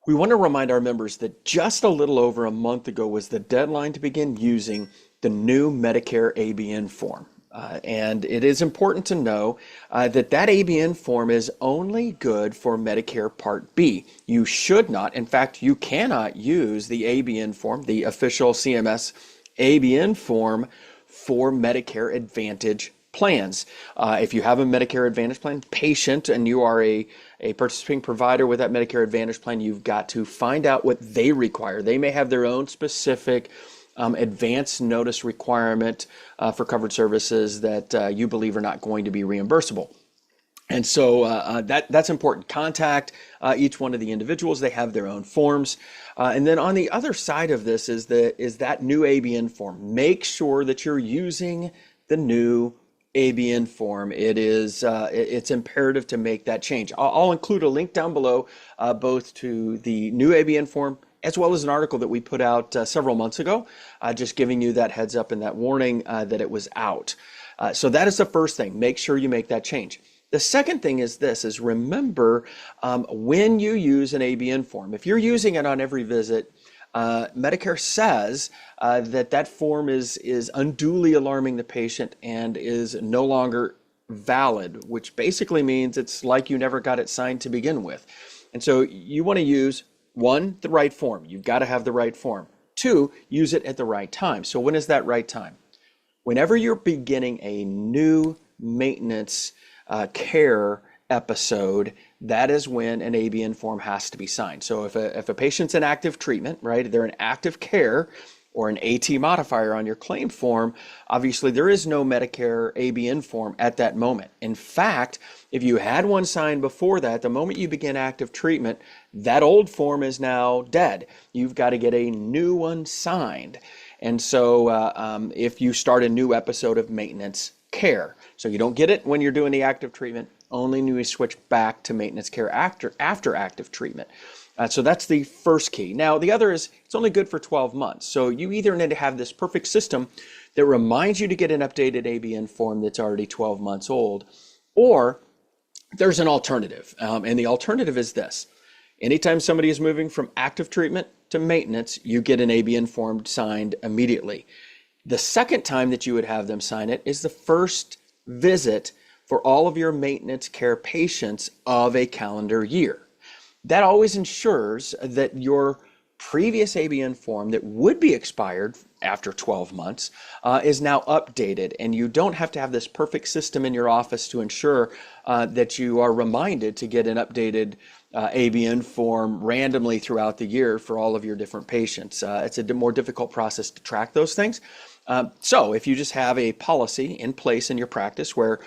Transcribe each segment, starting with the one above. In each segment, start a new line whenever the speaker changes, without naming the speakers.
We want to remind our members that just a little over a month ago was the deadline to begin using the new Medicare ABN form. And it is important to know that ABN form is only good for Medicare Part B. You should not, in fact, you cannot use the ABN form, the official CMS ABN form, for Medicare Advantage plans. If you have a Medicare Advantage plan patient and you are a participating provider with that Medicare Advantage plan, you've got to find out what they require. They may have their own specific advance notice requirement for covered services that you believe are not going to be reimbursable. And so that's important. Contact each one of the individuals. They have their own forms. And then on the other side of this is that new ABN form. Make sure that you're using the new ABN form. It's imperative to make that change. I'll include a link down below both to the new ABN form as well as an article that we put out several months ago, just giving you that heads up and that warning that it was out. So that is the first thing. Make sure you make that change. The second thing is remember when you use an ABN form, if you're using it on every visit, Medicare says that form is unduly alarming the patient and is no longer valid, which basically means it's like you never got it signed to begin with. And so you want to use, one, the right form. You've got to have the right form. Two, use it at the right time. So when is that right time? Whenever you're beginning a new maintenance care episode, that is when an ABN form has to be signed. So if a patient's in active treatment, right, they're in active care or an AT modifier on your claim form, obviously there is no Medicare ABN form at that moment. In fact, if you had one signed before that, the moment you begin active treatment, that old form is now dead. You've got to get a new one signed. And so if you start a new episode of maintenance care, so you don't get it when you're doing the active treatment, only when you switch back to maintenance care after active treatment. So that's the first key. Now, the other is it's only good for 12 months. So you either need to have this perfect system that reminds you to get an updated ABN form that's already 12 months old, or there's an alternative. And the alternative is this. Anytime somebody is moving from active treatment to maintenance, you get an ABN form signed immediately. The second time that you would have them sign it is the first visit for all of your maintenance care patients of a calendar year. That always ensures that your previous ABN form that would be expired after 12 months is now updated, and you don't have to have this perfect system in your office to ensure that you are reminded to get an updated ABN form randomly throughout the year for all of your different patients. It's a more difficult process to track those things. So if you just have a policy in place in your practice where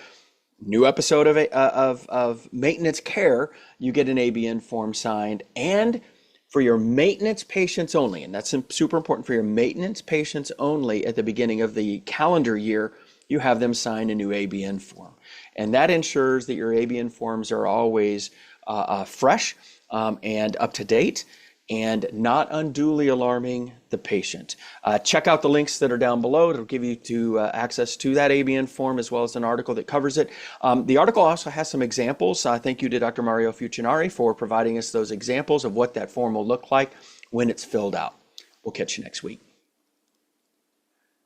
new episode of maintenance care, you get an ABN form signed, and for your maintenance patients only, and that's super important, for your maintenance patients only at the beginning of the calendar year, you have them sign a new ABN form. And that ensures that your ABN forms are always fresh and up to date and not unduly alarming the patient. Check out the links that are down below. It'll give you access to that ABN form as well as an article that covers it. The article also has some examples. Thank you to Dr. Mario Fucinari for providing us those examples of what that form will look like when it's filled out. We'll catch you next week.